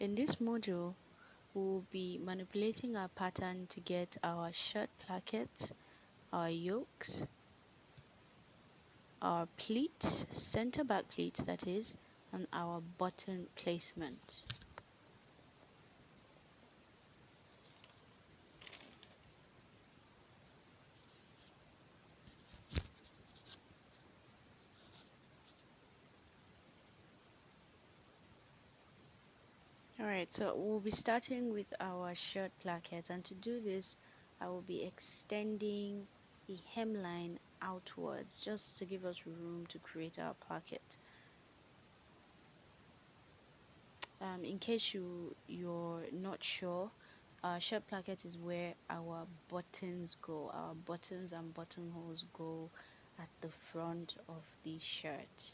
In this module, we'll be manipulating our pattern to get our shirt plackets, our yokes, our pleats, center back pleats that is, and our button placement. Alright, so we'll be starting with our shirt placket, and to do this I will be extending the hemline outwards just to give us room to create our placket. In case you're not sure, our shirt placket is where our buttons go. Our buttons and buttonholes go at the front of the shirt.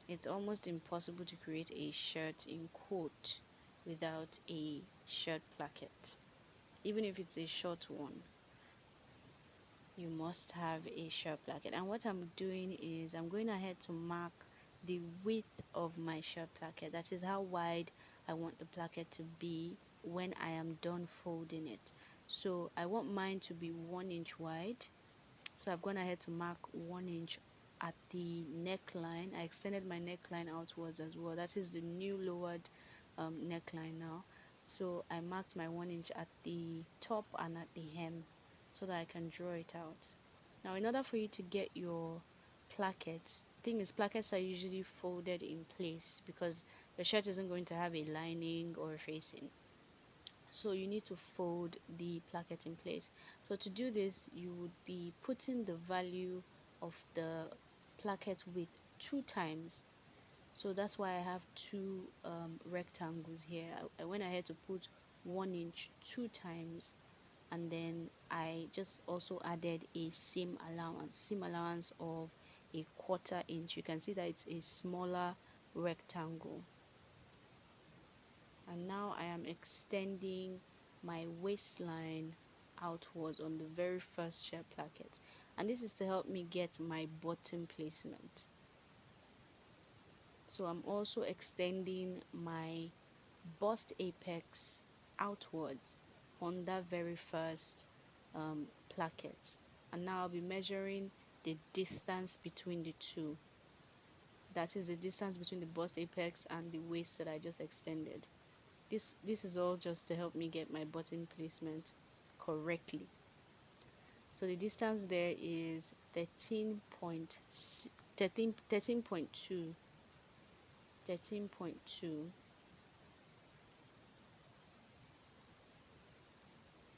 It's almost impossible to create a shirt in quote without a shirt placket. Even if it's a short one, you must have a shirt placket. And what I'm doing is I'm going ahead to mark the width of my shirt placket. That is how wide I want the placket to be when I am done folding it. So I want mine to be 1 inch wide. So I've gone ahead to mark 1 inch at the neckline. I extended my neckline outwards as well. That is the new lowered neckline now. So I marked my 1 inch at the top and at the hem so that I can draw it out. Now, in order for you to get your plackets, the thing is, plackets are usually folded in place because your shirt isn't going to have a lining or a facing. So you need to fold the placket in place. So to do this, you would be putting the value of the placket width 2 times. So that's why I have two rectangles here. I went ahead to put 1 inch 2 times, and then I just also added a seam allowance of a 1/4 inch. You can see that it's a smaller rectangle. And now I am extending my waistline outwards on the very first shirt placket, and this is to help me get my button placement. So I'm also extending my bust apex outwards on that very first placket, and now I'll be measuring the distance between the two. That is the distance between the bust apex and the waist that I just extended. This is all just to help me get my button placement correctly. So the distance there is 13.2.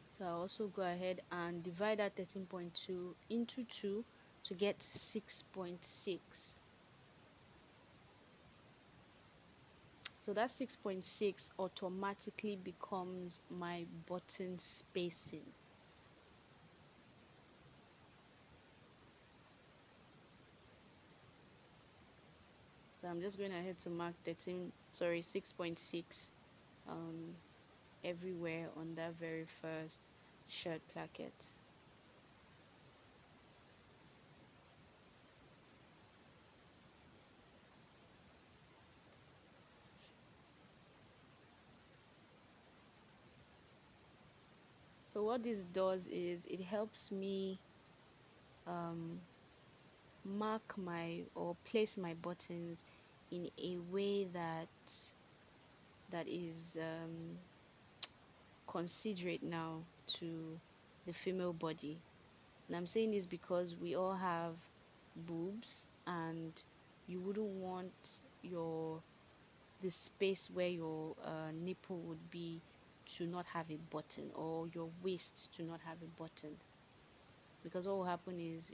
So I'll also go ahead and divide that 13.2 into 2 to get 6.6. So that 6.6 automatically becomes my button spacing. So I'm just going ahead to mark 6.6 everywhere on that very first shirt placket. So what this does is it helps me mark or place my buttons in a way that is considerate now to the female body. And I'm saying this because we all have boobs, and you wouldn't want the space where your nipple would be to not have a button, or your waist to not have a button, because what will happen is,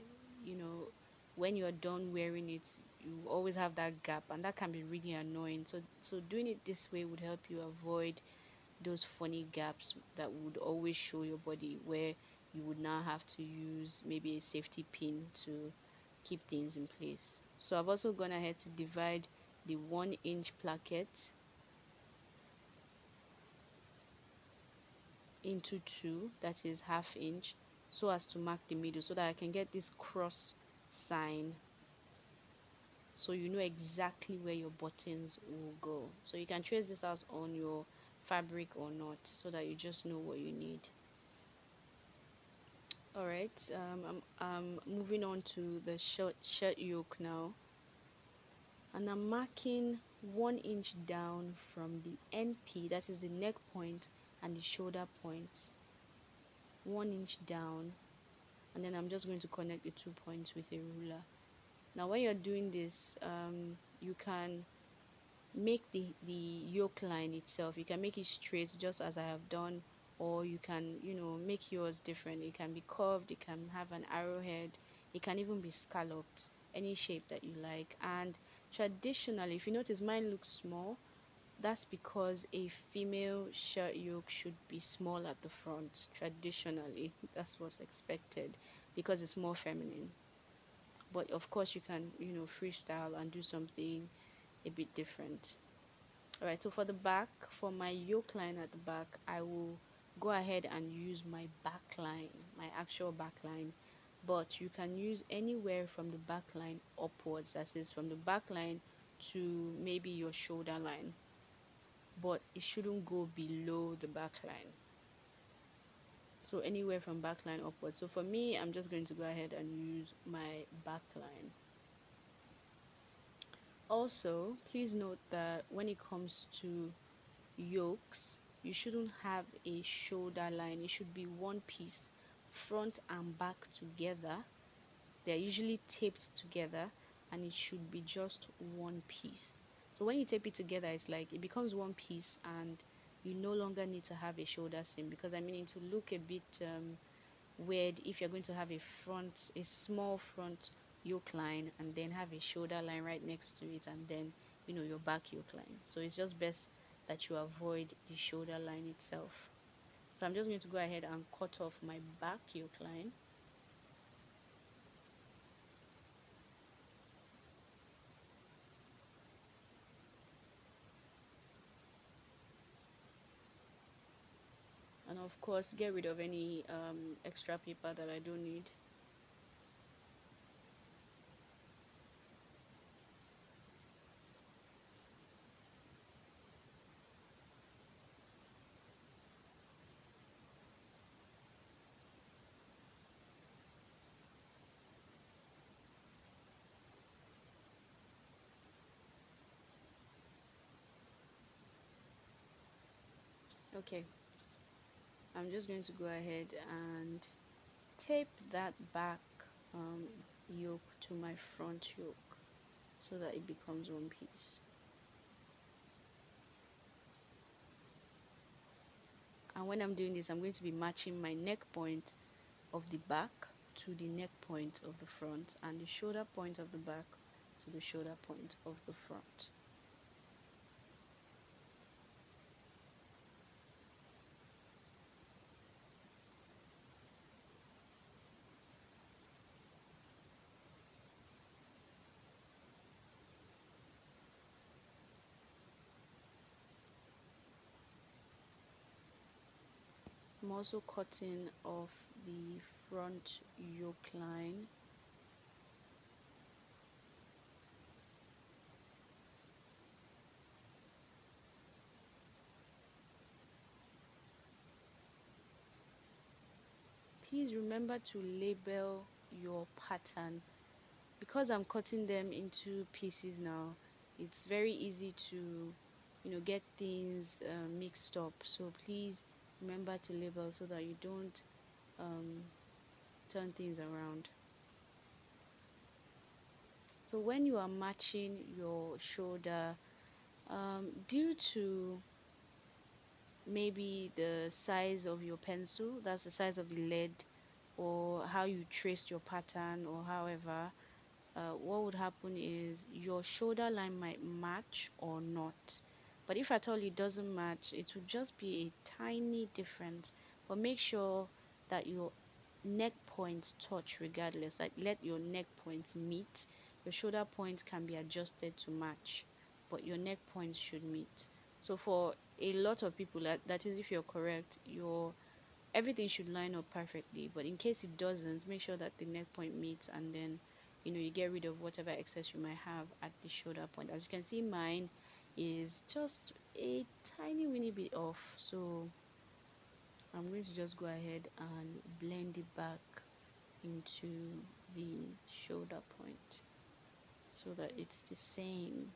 when you're done wearing it, you always have that gap, and that can be really annoying. So doing it this way would help you avoid those funny gaps that would always show your body, where you would now have to use maybe a safety pin to keep things in place. So I've also gone ahead to divide the 1 inch placket into 2, that is ½ inch, so as to mark the middle, so that I can get this cross sign. so you know exactly where your buttons will go. So you can trace this out on your fabric or not, so that you just know what you need. All right, I'm moving on to the shirt yoke now, and I'm marking 1 inch down from the NP, that is the neck point, and the shoulder point. 1 inch down, and then I'm just going to connect the 2 points with a ruler. Now when you're doing this, you can make the yoke line itself, you can make it straight just as I have done, or you can, make yours different. It can be curved, it can have an arrowhead, it can even be scalloped, any shape that you like. And traditionally, if you notice, mine looks small. That's because a female shirt yoke should be small at the front. Traditionally, that's what's expected, because it's more feminine. But of course you can, freestyle and do something a bit different. All right, so for the back, for my yoke line at the back, I will go ahead and use my back line, my actual back line. But you can use anywhere from the back line upwards, that is from the back line to maybe your shoulder line, but it shouldn't go below the back line. So anywhere from back line upwards. So for me, I'm just going to go ahead and use my back line. Also, please note that when it comes to yokes, you shouldn't have a shoulder line. It should be one piece, front and back together. They're usually taped together, and it should be just one piece. So when you tape it together, it's like it becomes one piece, and you no longer need to have a shoulder seam, because I mean, it will look a bit weird if you're going to have a small front yoke line and then have a shoulder line right next to it, and then your back yoke line. So it's just best that you avoid the shoulder line itself. So I'm just going to go ahead and cut off my back yoke line. And of course, get rid of any extra paper that I don't need. Okay, I'm just going to go ahead and tape that back um, yoke to my front yoke, so that it becomes one piece. And when I'm doing this, I'm going to be matching my neck point of the back to the neck point of the front, and the shoulder point of the back to the shoulder point of the front. I'm also cutting off the front yoke line. Please remember to label your pattern. Because I'm cutting them into pieces now, it's very easy to get things mixed up. So please remember to label, so that you don't um, turn things around. So when you are matching your shoulder, due to maybe the size of your pencil, that's the size of the lead, or how you traced your pattern, or however, what would happen is your shoulder line might match or not. But if at all it doesn't match, it would just be a tiny difference. But make sure that your neck points touch regardless. Like, let your neck points meet. Your shoulder points can be adjusted to match, but your neck points should meet. So for a lot of people, that is, if you're correct, your everything should line up perfectly. But in case it doesn't, make sure that the neck point meets, and then you get rid of whatever excess you might have at the shoulder point. As you can see, mine is just a tiny weeny bit off, so I'm going to just go ahead and blend it back into the shoulder point so that it's the same.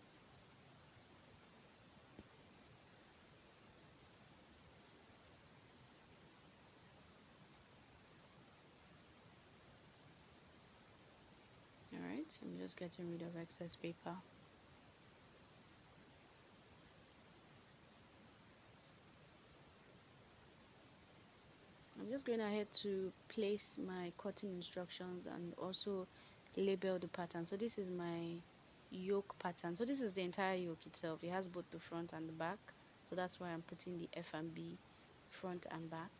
Alright, so I'm just getting rid of excess paper. I'm just going ahead to place my cutting instructions and also label the pattern. So this is my yoke pattern. So this is the entire yoke itself. It has both the front and the back. So that's why I'm putting the F and B, front and back.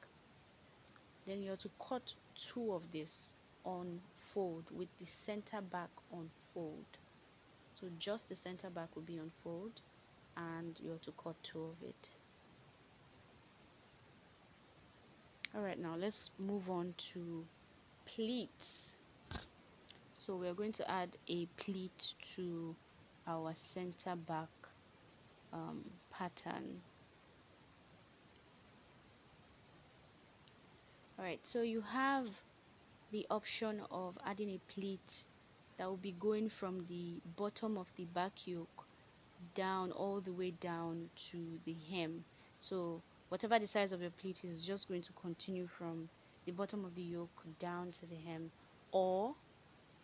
Then you have to cut two of this on fold with the center back on fold. So just the center back will be on fold, and you have to cut two of it. Alright, now let's move on to pleats. So we're going to add a pleat to our center back pattern. Alright, so you have the option of adding a pleat that will be going from the bottom of the back yoke down all the way down to the hem. So whatever the size of your pleat is just going to continue from the bottom of the yoke down to the hem. Or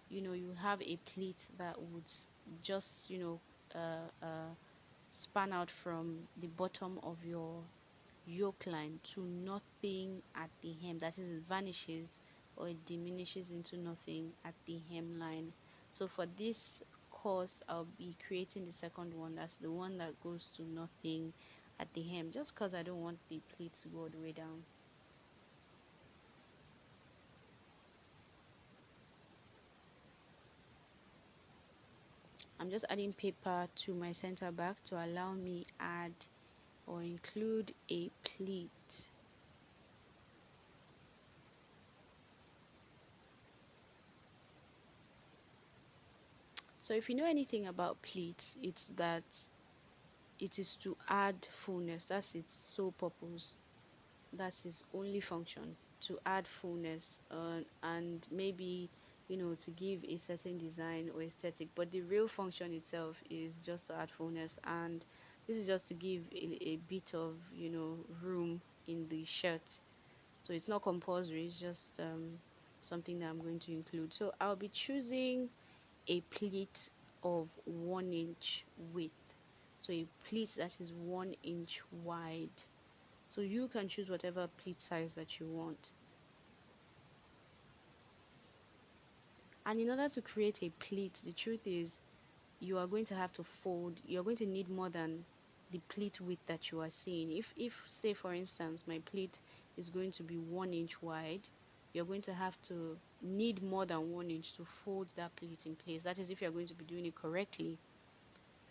you have a pleat that would just span out from the bottom of your yoke line to nothing at the hem. That is, it vanishes or it diminishes into nothing at the hemline. So for this course, I'll be creating the second one. That's the one that goes to nothing at the hem, just because I don't want the pleat to go all the way down. I'm just adding paper to my center back to allow me add or include a pleat. So if you know anything about pleats, it's that it is to add fullness. That's its sole purpose. That's its only function, to add fullness, and maybe to give a certain design or aesthetic. But the real function itself is just to add fullness, and this is just to give a bit of room in the shirt. So it's not compulsory. It's just something that I'm going to include. So I'll be choosing a pleat of 1 inch width. So a pleat that is 1 inch wide. So you can choose whatever pleat size that you want. And in order to create a pleat, the truth is you are going to have to fold. You're going to need more than the pleat width that you are seeing. If say for instance my pleat is going to be 1 inch wide, you're going to have to need more than 1 inch to fold that pleat in place. That is if you're going to be doing it correctly.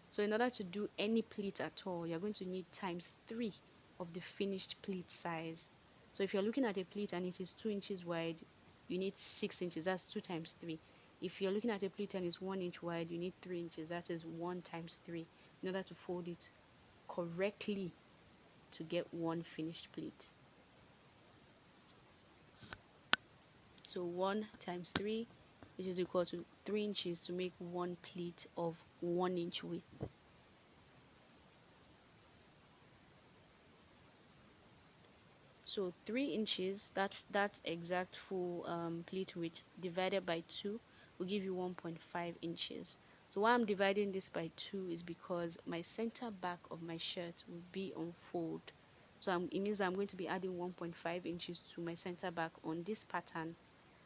So in order to do any pleat at all, you're going to need times 3 of the finished pleat size. So if you're looking at a pleat and it is 2 inches wide, you need 6 inches. That's 2 times 3. If you're looking at a pleat and it's 1 inch wide, you need 3 inches. That is 1 times 3 in order to fold it correctly to get one finished pleat. So 1 times 3, which is equal to 3 inches to make one pleat of 1 inch width. So 3 inches, that exact full pleat width divided by 2 will give you 1.5 inches. So why I'm dividing this by 2 is because my center back of my shirt will be on fold. So it means I'm going to be adding 1.5 inches to my center back on this pattern,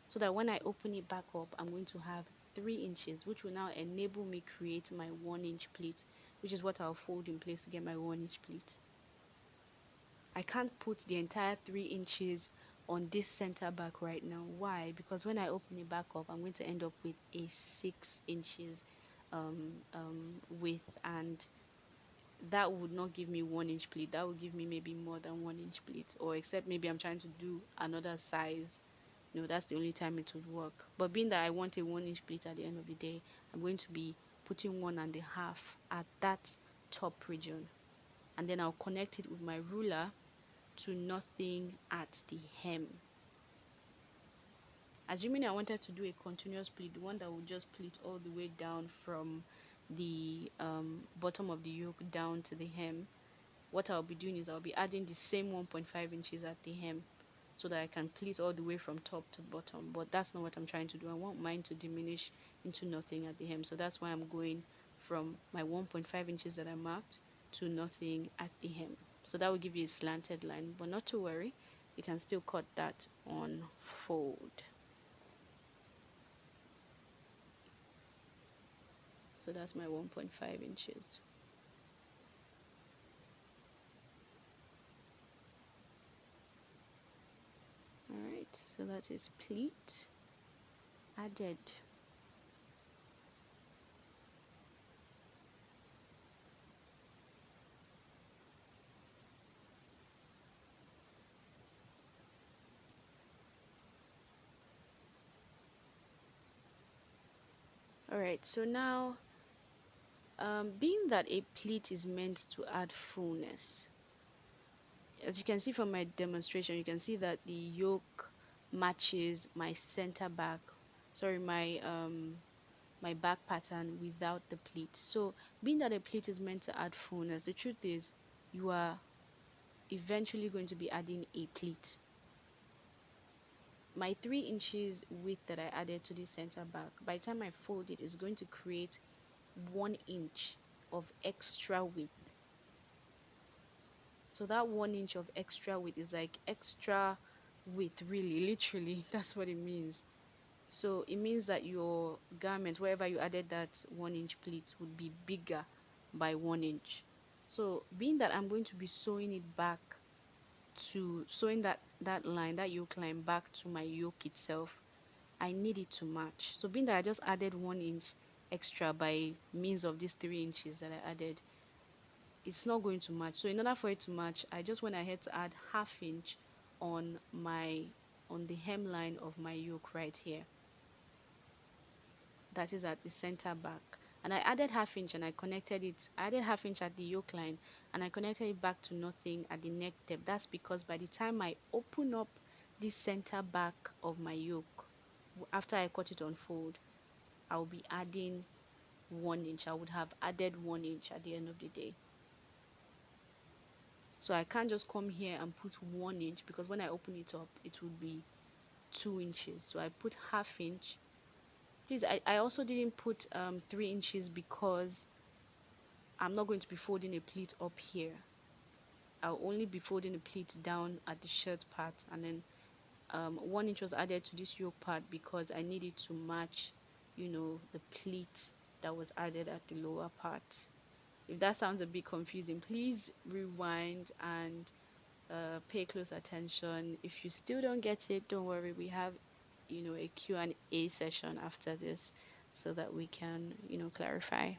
so that when I open it back up, I'm going to have 3 inches, which will now enable me create my 1 inch pleat, which is what I'll fold in place to get my 1 inch pleat. I can't put the entire 3 inches on this center back right now. Why? Because when I open it back up, I'm going to end up with a 6 inches width, and that would not give me 1 inch pleat. That would give me maybe more than 1 inch pleat, or except maybe I'm trying to do another size that's the only time it would work. But being that I want a 1 inch pleat at the end of the day, I'm going to be putting 1.5 at that top region, and then I'll connect it with my ruler to nothing at the hem. Assuming I wanted to do a continuous pleat, the one that would just pleat all the way down from the bottom of the yoke down to the hem, what I'll be doing is I'll be adding the same 1.5 inches at the hem so that I can pleat all the way from top to bottom. But that's not what I'm trying to do. I want mine to diminish into nothing at the hem. So that's why I'm going from my 1.5 inches that I marked to nothing at the hem. So that will give you a slanted line, but not to worry, you can still cut that on fold. So that's my 1.5 inches. Alright, so that is pleat added. Alright, so now being that a pleat is meant to add fullness, as you can see from my demonstration, you can see that the yoke matches my center back, sorry, my back pattern without the pleat. So being that a pleat is meant to add fullness, the truth is you are eventually going to be adding a pleat. My 3 inches width that I added to the center back, by the time I fold it, is going to create 1 inch of extra width. So that 1 inch of extra width is like extra width, really, literally. That's what it means. So it means that your garment, wherever you added that 1 inch pleat, would be bigger by 1 inch. So being that I'm going to be sewing it back to sewing that line, that yoke line, back to my yoke itself, I need it to match. So being that I just added 1 inch extra by means of these 3 inches that I added, it's not going to match. So in order for it to match, I just went ahead to add ½ inch on the hemline of my yoke right here. That is at the center back. And I added ½ inch and I connected it. I added ½ inch at the yoke line and I connected it back to nothing at the neck depth. That's because by the time I open up the center back of my yoke, after I cut it on fold, I'll be adding 1 inch. I would have added 1 inch at the end of the day. So I can't just come here and put 1 inch, because when I open it up, it would be 2 inches. So I put ½ inch. Please, I also didn't put 3 inches because I'm not going to be folding a pleat up here. I'll only be folding a pleat down at the shirt part, and then 1 inch was added to this yoke part because I needed to match, the pleat that was added at the lower part. If that sounds a bit confusing, please rewind and pay close attention. If you still don't get it, don't worry, we have a Q&A session after this so that we can clarify.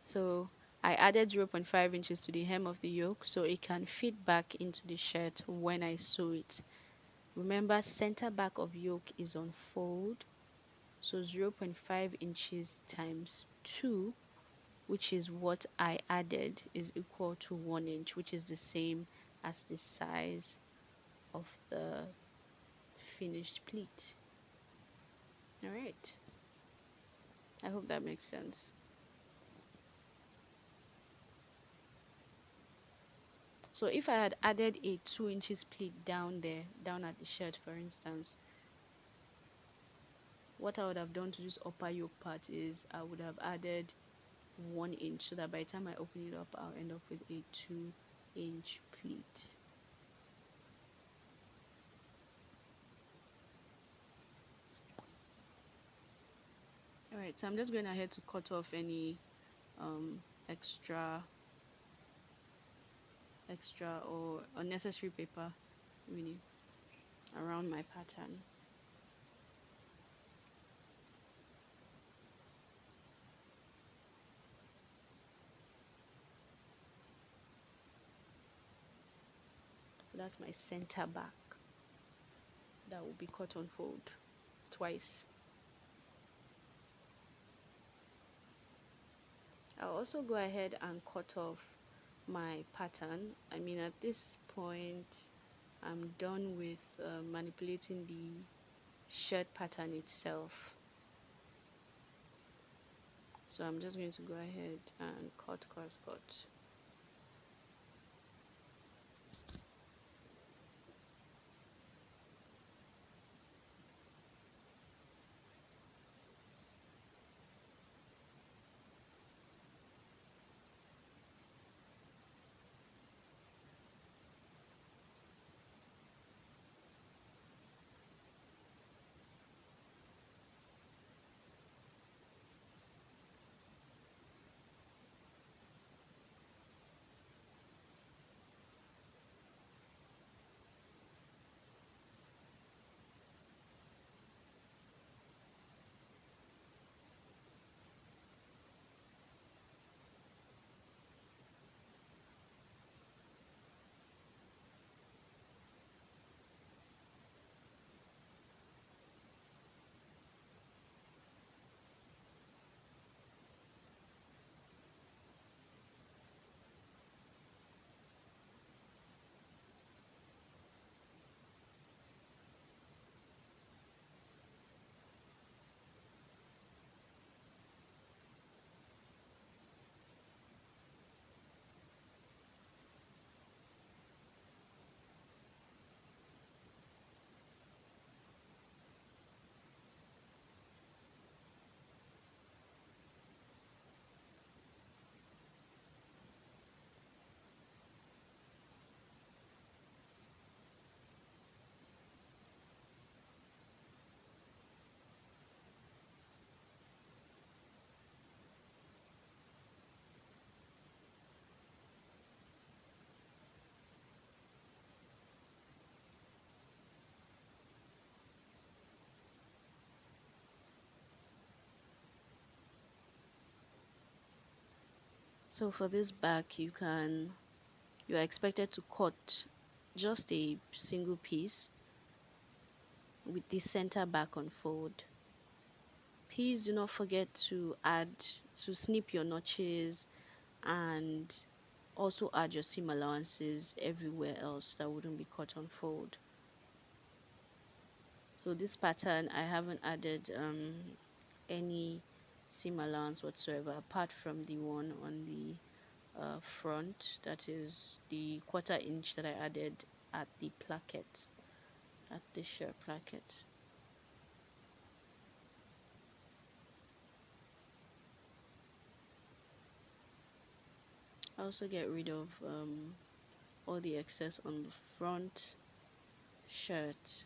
So I added 0.5 inches to the hem of the yoke so it can fit back into the shirt when I sew it. Remember, center back of yoke is on fold, so 0.5 inches times 2, which is what I added, is equal to 1 inch, which is the same as the size of the finished pleat. All right. I hope that makes sense. So if I had added a 2 inches pleat down there, down at the shirt, for instance, what I would have done to this upper yoke part is I would have added 1 inch so that by the time I open it up, I'll end up with a 2-inch pleat. Alright, so I'm just going ahead to cut off any extra or unnecessary paper really around my pattern. So that's my center back. that will be cut on fold twice. I'll also go ahead and cut off my pattern. I mean, at this point, I'm done with manipulating the shirt pattern itself. So I'm just going to go ahead and cut, cut, cut. So for this back, you are expected to cut just a single piece with the center back on fold. Please do not forget to snip your notches and also add your seam allowances everywhere else that wouldn't be cut on fold. So this pattern, I haven't added any seam allowance whatsoever apart from the one on the front, that is the 1/4 inch that I added at the placket, at the shirt placket. I also get rid of all the excess on the front shirt.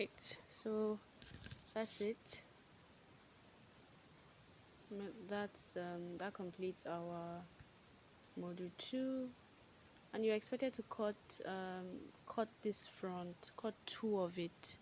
right, so that's it. That completes our module 2, and you're expected to cut this front, cut 2 of it,